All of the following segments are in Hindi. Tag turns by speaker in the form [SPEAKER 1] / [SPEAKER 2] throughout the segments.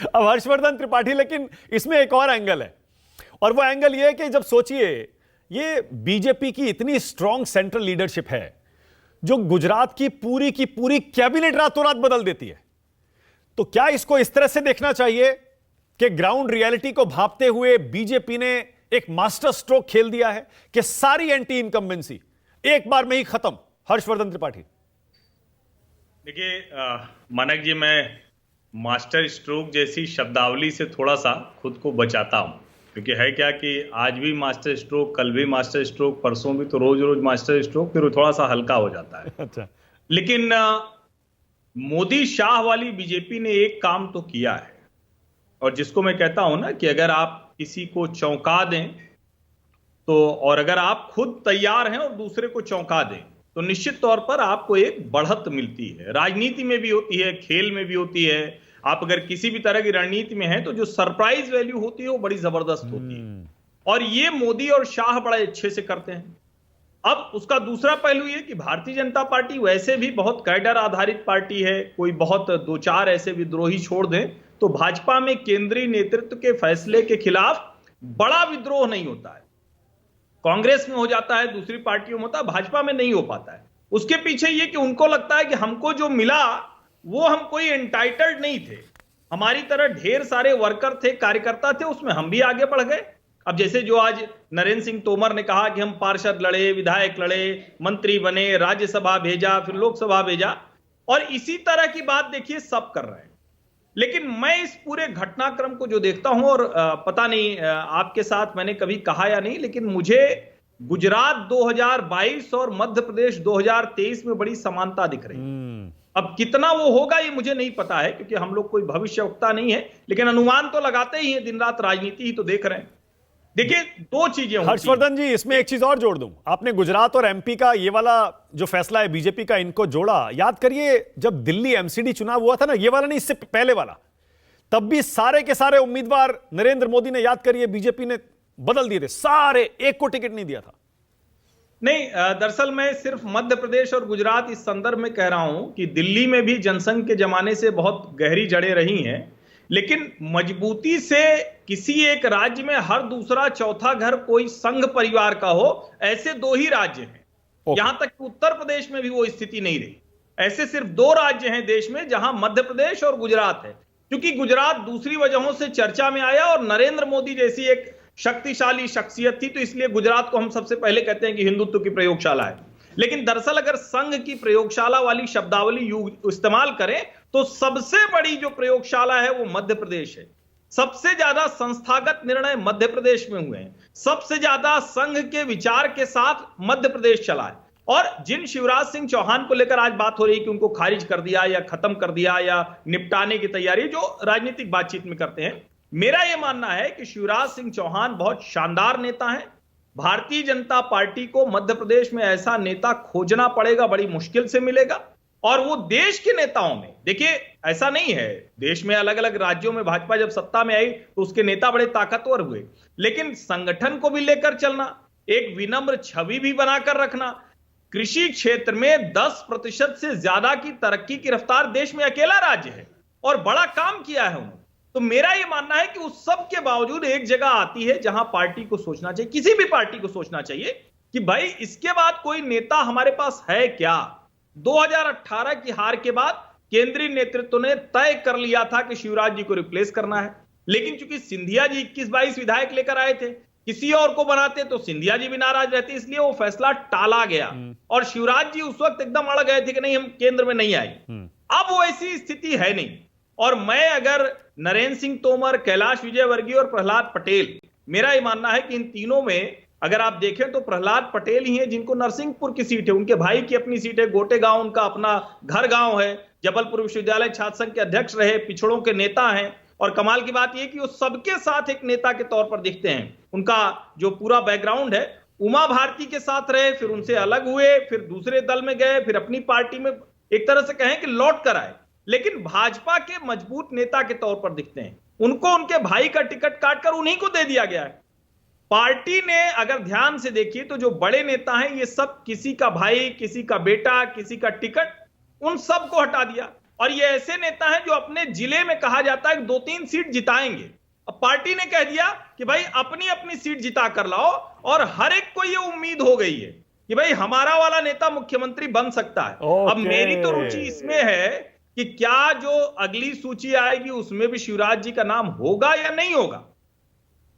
[SPEAKER 1] अब हर्षवर्धन त्रिपाठी, लेकिन इसमें एक और एंगल है, और वो एंगल ये है कि जब सोचिए ये बीजेपी की इतनी स्ट्रांग सेंट्रल लीडरशिप है जो गुजरात की पूरी कैबिनेट रातों रात बदल देती है, तो क्या इसको इस तरह से देखना चाहिए कि ग्राउंड रियलिटी को भांपते हुए बीजेपी ने एक मास्टर स्ट्रोक खेल दिया है कि सारी एंटी इनकम्बेंसी एक बार में ही खत्म? हर्षवर्धन त्रिपाठी।
[SPEAKER 2] देखिए मानक जी, मैं मास्टर स्ट्रोक जैसी शब्दावली से थोड़ा सा खुद को बचाता हूं, क्योंकि है क्या कि आज भी मास्टर स्ट्रोक, कल भी मास्टर स्ट्रोक, परसों भी, तो रोज रोज मास्टर स्ट्रोक, फिर थोड़ा सा हल्का हो जाता है।
[SPEAKER 1] अच्छा,
[SPEAKER 2] लेकिन मोदी शाह वाली बीजेपी ने एक काम तो किया है, और जिसको मैं कहता हूं ना कि अगर आप किसी को चौंका दें तो, और अगर आप खुद तैयार हैं और दूसरे को चौंका दें, तो निश्चित तौर पर आपको एक बढ़त मिलती है। राजनीति में भी होती है, खेल में भी होती है। आप अगर किसी भी तरह की रणनीति में हैं तो जो सरप्राइज वैल्यू होती है वो बड़ी जबरदस्त होती है, और ये मोदी और शाह बड़े अच्छे से करते हैं। अब उसका दूसरा पहलू ये कि भारतीय जनता पार्टी वैसे भी बहुत कैडर आधारित पार्टी है, कोई बहुत दो चार ऐसे विद्रोही छोड़ दें तो भाजपा में केंद्रीय नेतृत्व के फैसले के खिलाफ बड़ा विद्रोह नहीं होता है। कांग्रेस में हो जाता है, दूसरी पार्टियों में होता है, भाजपा में नहीं हो पाता है। उसके पीछे ये कि उनको लगता है कि हमको जो मिला वो हम कोई एंटाइटल्ड नहीं थे, हमारी तरह ढेर सारे वर्कर थे, कार्यकर्ता थे, उसमें हम भी आगे बढ़ गए। अब जैसे जो आज नरेंद्र सिंह तोमर ने कहा कि हम पार्षद लड़े, विधायक लड़े, मंत्री बने, राज्यसभा भेजा, फिर लोकसभा भेजा, और इसी तरह की बात देखिए सब कर रहे हैं। लेकिन मैं इस पूरे घटनाक्रम को जो देखता हूं, और पता नहीं आपके साथ मैंने कभी कहा या नहीं, लेकिन मुझे गुजरात 2022 और मध्य प्रदेश 2023 में बड़ी समानता दिख रही है। अब कितना वो होगा ये मुझे नहीं पता है, क्योंकि हम लोग कोई भविष्यवक्ता नहीं है, लेकिन अनुमान तो लगाते ही हैं, दिन रात राजनीति ही तो देख रहे हैं। देखिए दो चीजें होती हैं।
[SPEAKER 1] हर्षवर्धन जी, इसमें एक चीज और जोड़ दूं, आपने गुजरात और एमपी का ये वाला जो फैसला है बीजेपी का, इनको जोड़ा। याद करिए जब दिल्ली एमसीडी चुनाव हुआ था ना, ये वाला नहीं, इससे पहले वाला, तब भी सारे के सारे उम्मीदवार नरेंद्र मोदी ने, याद करिए, बीजेपी ने बदल दिए थे सारे, एक को टिकट नहीं दिया था।
[SPEAKER 2] नहीं, दरअसल मैं सिर्फ मध्य प्रदेश और गुजरात इस संदर्भ में कह रहा हूं कि दिल्ली में भी जनसंघ के जमाने से बहुत गहरी जड़ें रही हैं, लेकिन मजबूती से किसी एक राज्य में हर दूसरा चौथा घर कोई संघ परिवार का हो, ऐसे दो ही राज्य हैं। यहां तक कि उत्तर प्रदेश में भी वो स्थिति नहीं रही। ऐसे सिर्फ दो राज्य हैं देश में जहां मध्य प्रदेश और गुजरात है। क्योंकि गुजरात दूसरी वजहों से चर्चा में आया और नरेंद्र मोदी जैसी एक शक्तिशाली शख्सियत थी, तो इसलिए गुजरात को हम सबसे पहले कहते हैं कि हिंदुत्व की प्रयोगशाला है। लेकिन दरअसल अगर संघ की प्रयोगशाला वाली शब्दावली इस्तेमाल करें तो सबसे बड़ी जो प्रयोगशाला है वो मध्य प्रदेश है। सबसे ज्यादा संस्थागत निर्णय मध्य प्रदेश में हुए हैं, सबसे ज्यादा संघ के विचार के साथ मध्य प्रदेश चला है। और जिन शिवराज सिंह चौहान को लेकर आज बात हो रही है कि उनको खारिज कर दिया या खत्म कर दिया या निपटाने की तैयारी, जो राजनीतिक बातचीत में करते हैं, मेरा यह मानना है कि शिवराज सिंह चौहान बहुत शानदार नेता हैं। भारतीय जनता पार्टी को मध्य प्रदेश में ऐसा नेता खोजना पड़ेगा, बड़ी मुश्किल से मिलेगा। और वो देश के नेताओं में, देखिए ऐसा नहीं है, देश में अलग अलग राज्यों में भाजपा जब सत्ता में आई तो उसके नेता बड़े ताकतवर हुए, लेकिन संगठन को भी लेकर चलना, एक विनम्र छवि भी बनाकर रखना, कृषि क्षेत्र में 10% से ज्यादा की तरक्की की रफ्तार देश में अकेला राज्य है और बड़ा काम किया है उन्होंने। तो मेरा यह मानना है कि उस सब के बावजूद एक जगह आती है जहां पार्टी को सोचना चाहिए, किसी भी पार्टी को सोचना चाहिए कि भाई इसके बाद कोई नेता हमारे पास है क्या। 2018 की हार के बाद केंद्रीय नेतृत्व ने तय कर लिया था कि शिवराज जी को रिप्लेस करना है, लेकिन चूंकि सिंधिया जी 21-22 विधायक लेकर आए थे, किसी और को बनाते तो सिंधिया जी भी नाराज रहते, इसलिए वो फैसला टाला गया और शिवराज जी उस वक्त एकदम अड़ गए थे कि नहीं, हम केंद्र में नहीं आए। अब वो ऐसी स्थिति है नहीं। और मैं अगर नरेंद्र सिंह तोमर, कैलाश विजयवर्गीय और प्रहलाद पटेल, मेरा यह मानना है कि इन तीनों में अगर आप देखें तो प्रहलाद पटेल ही हैं जिनको नरसिंहपुर की सीट है, उनके भाई की अपनी सीट है, गोटे गांव उनका अपना घर गांव है, जबलपुर विश्वविद्यालय छात्र संघ के अध्यक्ष रहे, पिछड़ों के नेता हैं। और कमाल की बात यह कि वो सबके साथ एक नेता के तौर पर दिखते हैं। उनका जो पूरा बैकग्राउंड है, उमा भारती के साथ रहे, फिर उनसे अलग हुए, फिर दूसरे दल में गए, फिर अपनी पार्टी में एक तरह से कहें कि लौट कर आए, लेकिन भाजपा के मजबूत नेता के तौर पर दिखते हैं। उनको उनके भाई का टिकट काटकर उन्हीं को दे दिया गया है। पार्टी ने अगर ध्यान से देखिए तो जो बड़े नेता हैं ये सब किसी का भाई, किसी का बेटा, किसी का टिकट, उन सब को हटा दिया। और ये ऐसे नेता हैं जो अपने जिले में कहा जाता है कि 2-3 सीट जिताएंगे। अब पार्टी ने कह दिया कि भाई अपनी अपनी सीट जिता कर लाओ, और हर एक को ये उम्मीद हो गई है कि भाई हमारा वाला नेता मुख्यमंत्री बन सकता है। अब मेरी तो रुचि इसमें है कि क्या जो अगली सूची आएगी उसमें भी शिवराज जी का नाम होगा या नहीं होगा।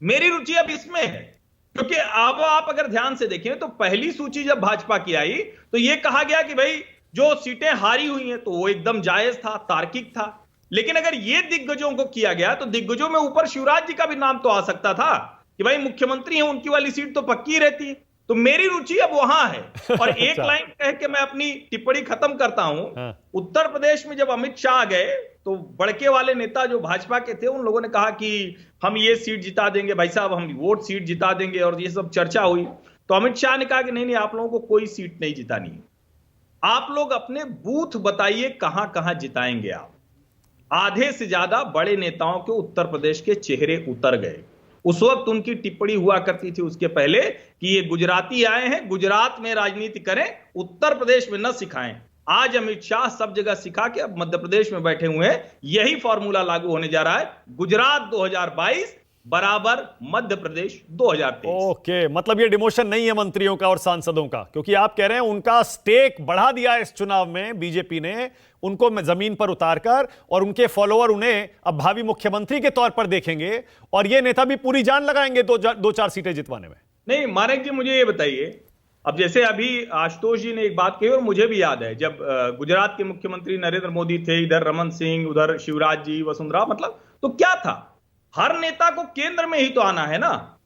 [SPEAKER 2] मेरी रुचि अब इसमें है, क्योंकि अब आप अगर ध्यान से देखें तो पहली सूची जब भाजपा की आई तो यह कहा गया कि भाई जो सीटें हारी हुई हैं तो वो एकदम जायज था, तार्किक था। लेकिन अगर ये दिग्गजों को किया गया तो दिग्गजों में ऊपर शिवराज जी का भी नाम तो आ सकता था कि भाई मुख्यमंत्री हैं, उनकी वाली सीट तो पक्की रहती है। तो मेरी रुचि अब वहां है। और एक लाइन कह के मैं अपनी टिप्पणी खत्म करता हूं। उत्तर प्रदेश में जब अमित शाह गए तो बड़के वाले नेता जो भाजपा के थे उन लोगों ने कहा कि हम ये सीट जिता देंगे भाई साहब, हम वोट सीट जिता देंगे, और ये सब चर्चा हुई। तो अमित शाह ने कहा कि नहीं नहीं, आप लोगों को कोई सीट नहीं जितानी है, आप लोग अपने बूथ बताइए कहां कहां जिताएंगे आप। आधे से ज्यादा बड़े नेताओं के उत्तर प्रदेश के चेहरे उतर गए। उस वक्त उनकी टिप्पणी हुआ करती थी उसके पहले कि ये गुजराती आए हैं, गुजरात में राजनीति करें, उत्तर प्रदेश में न सिखाएं। आज अमित शाह सब जगह सिखा के अब मध्य प्रदेश में बैठे हुए हैं। यही फॉर्मूला लागू होने जा रहा है, गुजरात 2022 बराबर मध्य प्रदेश 2023।
[SPEAKER 1] ओके, मतलब ये डिमोशन नहीं है मंत्रियों का और सांसदों का, क्योंकि आप कह रहे हैं उनका स्टेक बढ़ा दिया इस चुनाव में बीजेपी ने, उनको जमीन पर उतारकर, और उनके फॉलोअर उन्हें अब भावी मुख्यमंत्री के तौर पर देखेंगे, और ये नेता भी पूरी जान लगाएंगे 2-4 सीटें जितवाने में।
[SPEAKER 2] नहीं मानिक जी, मुझे ये बताइए, अब जैसे अभी आशुतोष जी ने एक बात कही और मुझे भी याद है, जब गुजरात के मुख्यमंत्री नरेंद्र मोदी थे, इधर रमन सिंह, उधर शिवराज जी, वसुंधरा, मतलब तो क्या था, हर नेता को केंद्र में ही तो आना है ना।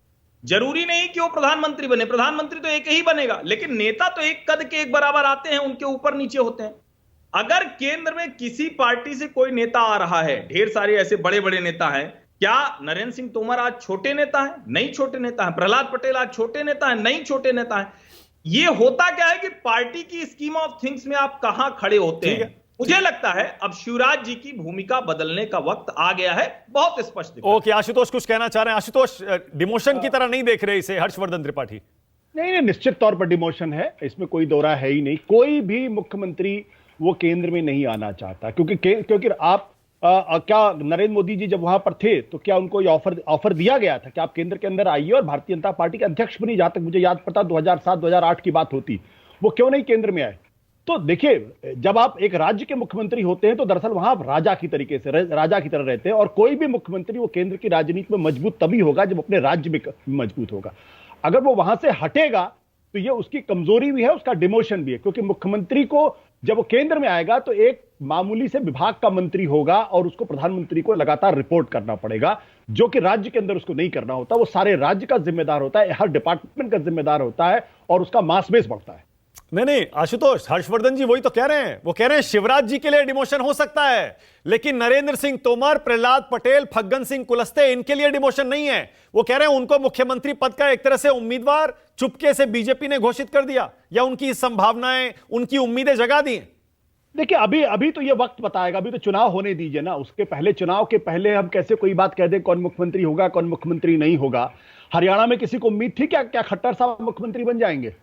[SPEAKER 2] जरूरी नहीं कि वो प्रधानमंत्री बने, प्रधानमंत्री तो एक ही बनेगा, लेकिन नेता तो एक कद के एक बराबर आते हैं, उनके ऊपर नीचे होते हैं। अगर केंद्र में किसी पार्टी से कोई नेता आ रहा है, ढेर सारे ऐसे बड़े बड़े नेता हैं, क्या नरेंद्र सिंह तोमर आज छोटे नेता हैं? नहीं छोटे नेता हैं। प्रहलाद पटेल आज छोटे नेता हैं? नहीं छोटे नेता हैं। ये होता क्या है कि पार्टी की स्कीम ऑफ थिंग्स में आप कहां खड़े होते हैं। मुझे लगता है अब शिवराज जी की भूमिका बदलने का वक्त आ गया है, बहुत स्पष्ट।
[SPEAKER 1] ओके, आशुतोष कुछ कहना चाह रहे हैं? आशुतोष, डिमोशन की तरह नहीं देख रहे इसे हर्षवर्धन त्रिपाठी?
[SPEAKER 3] नहीं, निश्चित तौर पर डिमोशन है, इसमें कोई दो राय है ही नहीं। कोई भी मुख्यमंत्री वो केंद्र में नहीं आना चाहता, क्योंकि आप क्या नरेंद्र मोदी जी जब वहां पर थे तो क्या उनको ये ऑफर दिया गया था कि आप केंद्र के अंदर आइए और भारतीय जनता पार्टी के अध्यक्ष बनी? जहां तक मुझे याद पड़ता 2007-2008 की बात होती, वो क्यों नहीं केंद्र में आए? तो देखिए, जब आप एक राज्य के मुख्यमंत्री होते हैं तो दरअसल वहां आप राजा की तरह रहते हैं, और कोई भी मुख्यमंत्री वो केंद्र की राजनीति में मजबूत तभी होगा जब अपने राज्य में मजबूत होगा। अगर वो वहां से हटेगा तो ये उसकी कमजोरी भी है, उसका डिमोशन भी है, क्योंकि मुख्यमंत्री को जब वो केंद्र में आएगा तो एक मामूली से विभाग का मंत्री होगा और उसको प्रधानमंत्री को लगातार रिपोर्ट करना पड़ेगा, जो कि राज्य के अंदर उसको नहीं करना होता। वो सारे राज्य का जिम्मेदार होता है, हर डिपार्टमेंट का जिम्मेदार होता है, और उसका मास बेस बढ़ता है।
[SPEAKER 1] नहीं, आशुतोष, हर्षवर्धन जी वही तो कह रहे हैं। वो कह रहे हैं शिवराज जी के लिए डिमोशन हो सकता है, लेकिन नरेंद्र सिंह तोमर, प्रहलाद पटेल, फग्गन सिंह कुलस्ते, इनके लिए डिमोशन नहीं है। वो कह रहे हैं उनको मुख्यमंत्री पद का एक तरह से उम्मीदवार चुपके से बीजेपी ने घोषित कर दिया, या उनकी संभावनाएं, उनकी उम्मीदें जगा दी।
[SPEAKER 3] देखिए, अभी तो ये वक्त बताएगा, अभी तो चुनाव होने दीजिए ना। उसके पहले, चुनाव के पहले हम कैसे कोई बात कह दें कौन मुख्यमंत्री होगा कौन मुख्यमंत्री नहीं होगा? हरियाणा में किसी को उम्मीद थी क्या खट्टर साहब मुख्यमंत्री बन जाएंगे?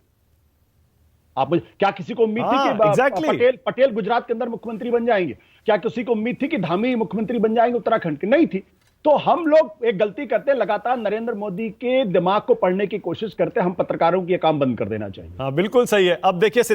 [SPEAKER 3] क्या किसी को उम्मीद थी कि पटेल गुजरात के अंदर मुख्यमंत्री बन जाएंगे? क्या किसी को उम्मीद थी कि धामी मुख्यमंत्री बन जाएंगे उत्तराखंड के? नहीं थी। तो हम लोग एक गलती करते हैं, लगातार नरेंद्र मोदी के दिमाग को पढ़ने की कोशिश करते हैं। हम पत्रकारों की ये काम बंद कर देना चाहिए।
[SPEAKER 1] हाँ, बिल्कुल सही है। अब देखिए